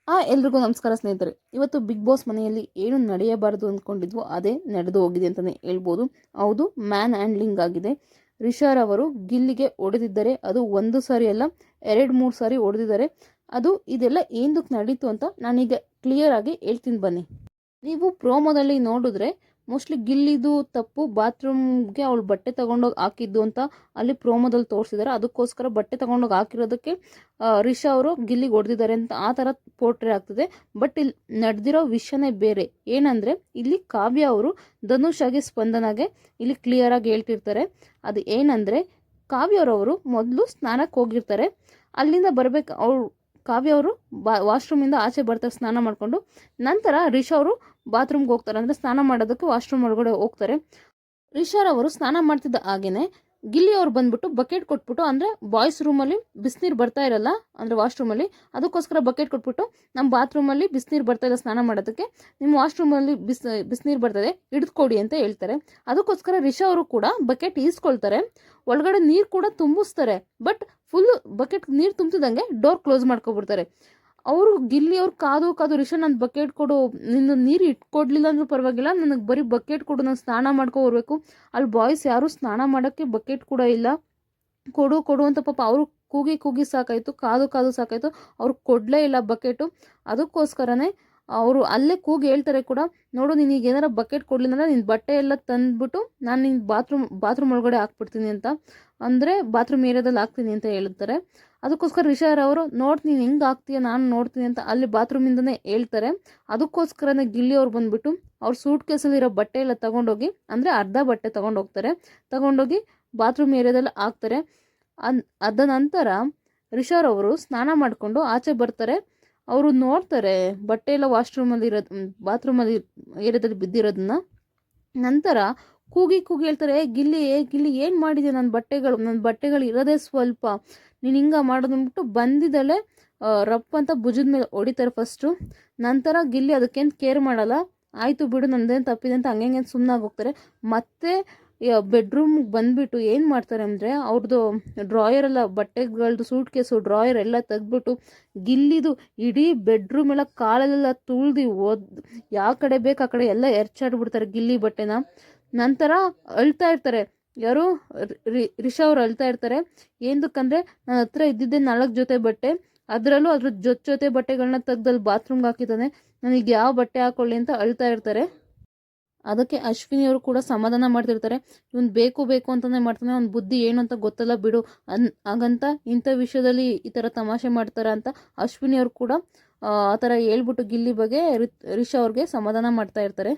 ಎಲ್ರಿಗೂ ನಮಸ್ಕಾರ ಸ್ನೇಹಿತರೆ. ಇವತ್ತು ಬಿಗ್ ಬಾಸ್ ಮನೆಯಲ್ಲಿ ಏನು ನಡೆಯಬಾರದು ಅಂದ್ಕೊಂಡಿದ್ವೋ ಅದೇ ನಡೆದು ಹೋಗಿದೆ ಅಂತಲೇ ಹೇಳ್ಬೋದು. ಹೌದು, ಮ್ಯಾನ್ ಹ್ಯಾಂಡ್ಲಿಂಗ್ ಆಗಿದೆ. ರಿಷಾರ್ ಅವರು ಗಿಲ್ಲಿಗೆ ಹೊಡೆದಿದ್ದರೆ ಅದು ಒಂದು ಸಾರಿ ಅಲ್ಲ, 2-3 ಸಾರಿ ಹೊಡೆದಿದ್ದಾರೆ. ಇದೆಲ್ಲ ಏನಕ್ಕೆ ನಡೀತು ಅಂತ ನಾನೀಗ ಕ್ಲಿಯರ್ ಆಗಿ ಹೇಳ್ತೀನಿ ಬನ್ನಿ. ನೀವು ಪ್ರೋಮೋದಲ್ಲಿ ನೋಡಿದ್ರೆ ಮೋಸ್ಟ್ಲಿ ಗಿಲ್ಲಿದು ತಪ್ಪು, ಬಾತ್ರೂಮ್ಗೆ ಅವಳು ಬಟ್ಟೆ ತಗೊಂಡೋಗಿ ಹಾಕಿದ್ದು ಅಂತ ಅಲ್ಲಿ ಪ್ರೋಮೋದಲ್ಲಿ ತೋರಿಸಿದ್ದಾರೆ. ಅದಕ್ಕೋಸ್ಕರ ಬಟ್ಟೆ ತಗೊಂಡೋಗಿ ಹಾಕಿರೋದಕ್ಕೆ ರಿಷಾ ಅವರು ಗಿಲ್ಲಿಗೆ ಹೊಡೆದಿದ್ದಾರೆ ಅಂತ ಆ ಥರ ಪೋರ್ಟ್ರೇ ಆಗ್ತದೆ. ಬಟ್ ಇಲ್ಲಿ ನಡೆದಿರೋ ವಿಷಯನೇ ಬೇರೆ. ಏನಂದರೆ ಇಲ್ಲಿ ಕಾವ್ಯ ಅವರು ಧನುಷಾಗೆ ಸ್ಪಂದನಾಗೆ ಇಲ್ಲಿ ಕ್ಲಿಯರಾಗಿ ಹೇಳ್ತಿರ್ತಾರೆ. ಅದು ಏನಂದರೆ ಕಾವ್ಯವರವರು ಮೊದಲು ಸ್ನಾನಕ್ಕೆ ಹೋಗಿರ್ತಾರೆ. ಅಲ್ಲಿಂದ ಬರಬೇಕು ಅವಳು ಕಾವ್ಯ ಅವರು ವಾಶ್ರೂಮಿಂದ ಆಚೆ ಬರ್ತಾರೆ ಸ್ನಾನ ಮಾಡಿಕೊಂಡು. ನಂತರ ರಿಷಾ ಅವರು ಬಾತ್ರೂಮ್ಗೆ ಹೋಗ್ತಾರೆ, ಅಂದರೆ ಸ್ನಾನ ಮಾಡೋದಕ್ಕೆ ವಾಶ್ರೂಮ್ ಒಳಗಡೆ ಹೋಗ್ತಾರೆ. ರಿಷಾರ್ ಅವರು ಸ್ನಾನ ಮಾಡ್ತಿದ್ದ ಹಾಗೇನೆ ಗಿಲ್ಲಿ ಅವ್ರು ಬಂದ್ಬಿಟ್ಟು ಬಕೆಟ್ ಕೊಟ್ಬಿಟ್ಟು, ಅಂದರೆ ಬಾಯ್ಸ್ ರೂಮಲ್ಲಿ ಬಿಸಿನೀರು ಬರ್ತಾ ಇರಲ್ಲ, ಅಂದರೆ ವಾಶ್ರೂಮಲ್ಲಿ, ಅದಕ್ಕೋಸ್ಕರ ಬಕೆಟ್ ಕೊಟ್ಬಿಟ್ಟು ನಮ್ಮ ಬಾತ್ರೂಮಲ್ಲಿ ಬಿಸಿನೀರು ಬರ್ತಾ ಇಲ್ಲ ಸ್ನಾನ ಮಾಡೋದಕ್ಕೆ, ನಿಮ್ಮ ವಾಶ್ರೂಮಲ್ಲಿ ಬಿಸಿನೀರು ಬರ್ತದೆ ಹಿಡಿದುಕೊಡಿ ಅಂತ ಹೇಳ್ತಾರೆ. ಅದಕ್ಕೋಸ್ಕರ ರಿಷಾ ಅವರು ಕೂಡ ಬಕೆಟ್ ಈಸ್ಕೊಳ್ತಾರೆ, ಒಳಗಡೆ ನೀರು ಕೂಡ ತುಂಬಿಸ್ತಾರೆ. ಬಟ್ ಫುಲ್ಲು ಬಕೆಟ್ ನೀರು ತುಂಬ್ತಿದ್ದಂಗೆ ಡೋರ್ ಕ್ಲೋಸ್ ಮಾಡ್ಕೊಬಿಡ್ತಾರೆ. ಅವರು ಗಿಲ್ಲಿ ಅವ್ರು ಕಾದು ರಿಷಾ ನನ್ನ ಬಕೆಟ್ ಕೊಡು, ನಿನ್ನ ನೀರು ಇಟ್ಕೊಡ್ಲಿಲ್ಲ ಅಂದ್ರೂ ಪರವಾಗಿಲ್ಲ, ನನಗೆ ಬರೀ ಬಕೆಟ್ ಕೊಡು, ನಾನು ಸ್ನಾನ ಮಾಡ್ಕೊಬರ್ಬೇಕು. ಅಲ್ಲಿ ಬಾಯ್ಸ್ ಯಾರೂ ಸ್ನಾನ ಮಾಡೋಕ್ಕೆ ಬಕೆಟ್ ಕೂಡ ಇಲ್ಲ, ಕೊಡು ಕೊಡು ಅಂತ ಪಾಪ ಅವರು ಕೂಗಿ ಸಾಕಾಯಿತು, ಕಾದು ಸಾಕಾಯಿತು. ಅವ್ರು ಕೊಡಲೇ ಇಲ್ಲ ಬಕೆಟು. ಅದಕ್ಕೋಸ್ಕರನೇ ಅವರು ಅಲ್ಲೇ ಕೂಗಿ ಹೇಳ್ತಾರೆ ಕೂಡ, ನೋಡು ನೀನು ಈಗ ಏನಾರ ಬಕೆಟ್ ಕೊಡಲಿಲ್ಲ ನಿನ್ನ ಬಟ್ಟೆ ಎಲ್ಲ ತಂದುಬಿಟ್ಟು ನಾನು ನಿನ್ನ ಬಾತ್ರೂಮ್ ಒಳಗಡೆ ಹಾಕ್ಬಿಡ್ತೀನಿ ಅಂತ, ಅಂದರೆ ಬಾತ್ರೂಮ್ ಏರಿಯಾದಲ್ಲಿ ಹಾಕ್ತೀನಿ ಅಂತ ಹೇಳ್ತಾರೆ. ಅದಕ್ಕೋಸ್ಕರ ರಿಷಾರ್ ಅವರು ನೋಡ್ತೀನಿ ಹೆಂಗೆ ಆಗ್ತೀಯ ನಾನು ನೋಡ್ತೀನಿ ಅಂತ ಅಲ್ಲಿ ಬಾತ್ರೂಮಿಂದನೇ ಹೇಳ್ತಾರೆ. ಅದಕ್ಕೋಸ್ಕರನೇ ಗಿಲ್ಲಿ ಅವ್ರು ಬಂದುಬಿಟ್ಟು ಅವ್ರ ಸೂಟ್ ಕೇಸಲ್ಲಿರೋ ಬಟ್ಟೆ ಎಲ್ಲ ತೊಗೊಂಡೋಗಿ, ಅಂದರೆ ಅರ್ಧ ಬಟ್ಟೆ ತೊಗೊಂಡೋಗಿ ಬಾತ್ರೂಮ್ ಏರಿಯಾದಲ್ಲಿ ಹಾಕ್ತಾರೆ. ಅದ ನಂತರ ರಿಷಾರ್ ಅವರು ಸ್ನಾನ ಮಾಡಿಕೊಂಡು ಆಚೆ ಬರ್ತಾರೆ. ಅವರು ನೋಡ್ತಾರೆ ಬಟ್ಟೆ ಎಲ್ಲ ವಾಶ್ರೂಮಲ್ಲಿ ಬಾತ್ರೂಮಲ್ಲಿ ಏರಿಯಾದಲ್ಲಿ ಬಿದ್ದಿರೋದನ್ನ. ನಂತರ ಕೂಗಿ ಹೇಳ್ತಾರೆ, ಗಿಲ್ಲಿ ಏನು ಮಾಡಿದೆ, ನನ್ನ ಬಟ್ಟೆಗಳು ಇರೋದೇ ಸ್ವಲ್ಪ, ನೀನು ಹಿಂಗೆ ಮಾಡೋದಂದ್ಬಿಟ್ಟು ಬಂದಿದ್ದಲ್ಲೇ ರಪ್ಪ ಅಂತ ಭುಜದ ಮೇಲೆ ಹೊಡಿತಾರೆ ಫಸ್ಟು. ನಂತರ ಗಿಲ್ಲಿ ಅದಕ್ಕೇನು ಕೇರ್ ಮಾಡಲ್ಲ, ಆಯಿತು ಬಿಡು ನಂದೇನು ತಪ್ಪಿದೆ ಅಂತ ಹಂಗೆ ಸುಮ್ಮನಾಗಿ ಹೋಗ್ತಾರೆ. ಮತ್ತೆ ಬೆಡ್ರೂಮ್ಗೆ ಬಂದುಬಿಟ್ಟು ಏನು ಮಾಡ್ತಾರೆ ಅಂದರೆ ಅವ್ರದ್ದು ಡ್ರಾಯರೆಲ್ಲ ಬಟ್ಟೆಗಳದ್ದು ಸೂಟ್ ಕೇಸು ಡ್ರಾಯರ್ ಎಲ್ಲ ತೆಗೆದ್ಬಿಟ್ಟು ಗಿಲ್ಲಿದು ಇಡೀ ಬೆಡ್ರೂಮ್ ಎಲ್ಲ ಕಾಲೆಲ್ಲ ತುಳ್ದು ಯಾವ ಕಡೆ ಬೇಕು ಆ ಕಡೆ ಎಲ್ಲ ಎರ್ಚಾಡ್ಬಿಡ್ತಾರೆ ಗಿಲ್ಲಿ ಬಟ್ಟೆನ. ನಂತರ ಅಳ್ತಾ ಇರ್ತಾರೆ, ಯಾರು ರಿಷಾ ಅವ್ರು ಅಳ್ತಾ ಇರ್ತಾರೆ. ಏನಕ್ಕಂದರೆ ನನ್ನ ಹತ್ರ ಇದ್ದಿದ್ದೆ 4 ಜೊತೆ ಬಟ್ಟೆ, ಅದರಲ್ಲೂ ಅದ್ರ ಜೊತೆ ಬಟ್ಟೆಗಳನ್ನ ತೆಗ್ದಲ್ಲಿ ಬಾತ್ರೂಮ್ಗೆ ಹಾಕಿದ್ದಾನೆ, ನನಗೆ ಯಾವ ಬಟ್ಟೆ ಹಾಕೊಳ್ಳಿ ಅಂತ ಅಳ್ತಾ ಇರ್ತಾರೆ. ಅದಕ್ಕೆ ಅಶ್ವಿನಿ ಅವರು ಕೂಡ ಸಮಾಧಾನ ಮಾಡ್ತಿರ್ತಾರೆ, ಇವನು ಬೇಕು ಅಂತಲೇ ಮಾಡ್ತಾನೆ, ಅವ್ನ ಬುದ್ಧಿ ಏನು ಅಂತ ಗೊತ್ತಲ್ಲ ಬಿಡು ಹಾಗಂತ ಇಂಥ ವಿಷಯದಲ್ಲಿ ಈ ಥರ ತಮಾಷೆ ಮಾಡ್ತಾರೆ ಅಂತ ಅಶ್ವಿನಿ ಅವರು ಕೂಡ ಆ ಥರ ಹೇಳ್ಬಿಟ್ಟು ಗಿಲ್ಲಿ ಬಗ್ಗೆ ರಿಷಾ ಅವ್ರಿಗೆ ಸಮಾಧಾನ ಮಾಡ್ತಾ ಇರ್ತಾರೆ.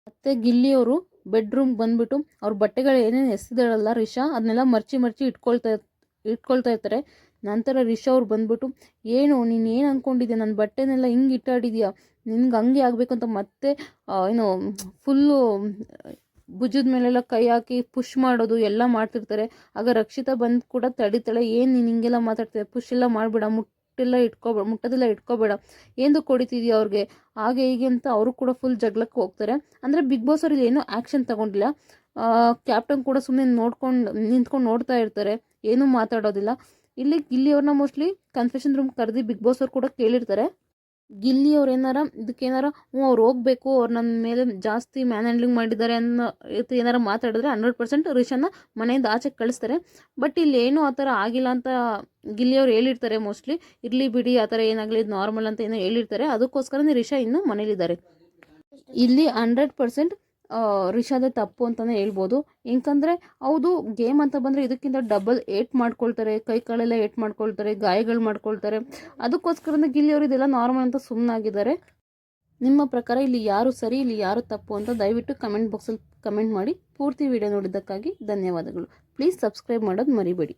ಮತ್ತು ಗಿಲ್ಲಿಯವರು ಬೆಡ್ರೂಮ್ಗೆ ಬಂದುಬಿಟ್ಟು ಅವ್ರ ಬಟ್ಟೆಗಳು ಏನೇನು ಎಸ್ತಿದಾಳಲ್ಲ ರಿಷಾ, ಅದನ್ನೆಲ್ಲ ಮರ್ಚಿ ಇಟ್ಕೊಳ್ತಾ ಇರ್ತಾರೆ. ನಂತರ ರಿಷಾ ಅವ್ರು ಬಂದ್ಬಿಟ್ಟು, ನೀನು ಏನು ಅಂದ್ಕೊಂಡಿದ್ಯಾ, ನನ್ನ ಬಟ್ಟೆನೆಲ್ಲ ಹಿಂಗೆ ಇಟ್ಟಾಡಿದ್ಯಾ, ನಿನ್ಗೆ ಹಂಗೆ ಆಗಬೇಕು ಅಂತ ಮತ್ತೆ ಫುಲ್ಲು ಭುಜದ ಮೇಲೆಲ್ಲ ಕೈ ಹಾಕಿ ಪುಷ್ ಮಾಡೋದು ಎಲ್ಲ ಮಾಡ್ತಿರ್ತಾರೆ. ಆಗ ರಕ್ಷಿತಾ ಬಂದು ಕೂಡ ತಡಿತಾಳೆ, ಏನು ನೀನು ಹಿಂಗೆಲ್ಲ ಮಾತಾಡ್ತೀಯ, ಪುಷ್ ಎಲ್ಲ ಮಾಡಿಬಿಡ, ಮುಟ್ಟದೆಲ್ಲ ಇಟ್ಕೋಬೇಡ, ಎಂದು ಕೊಡಿತಿದ್ಯಾ ಅವ್ರಿಗೆ, ಹಾಗೆ ಹೀಗೆ ಅಂತ ಅವರು ಕೂಡ ಫುಲ್ ಜಗಳಕ್ಕೆ ಹೋಗ್ತಾರೆ. ಅಂದರೆ ಬಿಗ್ ಬಾಸ್ ಅವ್ರಿಗೆ ಏನೂ ಆ್ಯಕ್ಷನ್ ತಗೊಂಡಿಲ್ಲ. ಕ್ಯಾಪ್ಟನ್ ಕೂಡ ಸುಮ್ಮನೆ ನಿಂತ್ಕೊಂಡು ನೋಡ್ತಾ ಇರ್ತಾರೆ, ಏನೂ ಮಾತಾಡೋದಿಲ್ಲ. ಇಲ್ಲಿ ಗಿಲ್ಲಿಯವ್ರನ್ನ ಮೋಸ್ಟ್ಲಿ ಕನ್ಫೆಷನ್ ರೂಮ್ ಕರೆದು ಬಿಗ್ ಬಾಸ್ ಅವ್ರು ಕೂಡ ಕೇಳಿರ್ತಾರೆ. ಗಿಲ್ಲಿ ಅವ್ರು ಇದಕ್ಕೇನಾರ ಅವ್ರು ಹೋಗ್ಬೇಕು, ಅವ್ರು ನನ್ನ ಮೇಲೆ ಜಾಸ್ತಿ ಮ್ಯಾನ್ ಹ್ಯಾಂಡ್ಲಿಂಗ್ ಮಾಡಿದ್ದಾರೆ ಅನ್ನೋ ಏನಾರ ಮಾತಾಡಿದ್ರೆ 100% ರಿಷಾನ ಮನೆಯಿಂದ ಆಚೆ ಕಳಿಸ್ತಾರೆ. ಬಟ್ ಇಲ್ಲಿ ಏನೂ ಆ ಥರ ಆಗಿಲ್ಲ ಅಂತ ಗಿಲ್ಲಿಯವ್ರು ಹೇಳಿರ್ತಾರೆ ಮೋಸ್ಟ್ಲಿ. ಇರಲಿ ಬಿಡಿ, ಆ ಥರ ಏನಾಗಲಿ, ಇದು ನಾರ್ಮಲ್ ಅಂತ ಏನೋ ಹೇಳಿರ್ತಾರೆ. ಅದಕ್ಕೋಸ್ಕರನೇ ರಿಷಾ ಇನ್ನೂ ಮನೇಲಿದ್ದಾರೆ. ಇಲ್ಲಿ 100% ರಿಷಾದೇ ತಪ್ಪು ಅಂತಲೇ ಹೇಳ್ಬೋದು. ಯಾಕಂದರೆ ಹೌದು, ಗೇಮ್ ಅಂತ ಬಂದರೆ ಇದಕ್ಕಿಂತ ಡಬಲ್ ಏಟ್ ಮಾಡ್ಕೊಳ್ತಾರೆ, ಕೈ ಕಾಲೆಲ್ಲ ಏಟ್ ಮಾಡ್ಕೊಳ್ತಾರೆ, ಗಾಯಗಳು ಮಾಡ್ಕೊಳ್ತಾರೆ. ಅದಕ್ಕೋಸ್ಕರನೇ ಗಿಲ್ಲಿಯವರು ಇದೆಲ್ಲ ನಾರ್ಮಲ್ ಅಂತ ಸುಮ್ಮನಾಗಿದ್ದಾರೆ. ನಿಮ್ಮ ಪ್ರಕಾರ ಇಲ್ಲಿ ಯಾರು ಸರಿ, ಇಲ್ಲಿ ಯಾರು ತಪ್ಪು ಅಂತ ದಯವಿಟ್ಟು ಕಮೆಂಟ್ ಬಾಕ್ಸಲ್ಲಿ ಕಮೆಂಟ್ ಮಾಡಿ. ಪೂರ್ತಿ ವಿಡಿಯೋ ನೋಡಿದ್ದಕ್ಕಾಗಿ ಧನ್ಯವಾದಗಳು. ಪ್ಲೀಸ್ ಸಬ್ಸ್ಕ್ರೈಬ್ ಮಾಡೋದು ಮರಿಬೇಡಿ.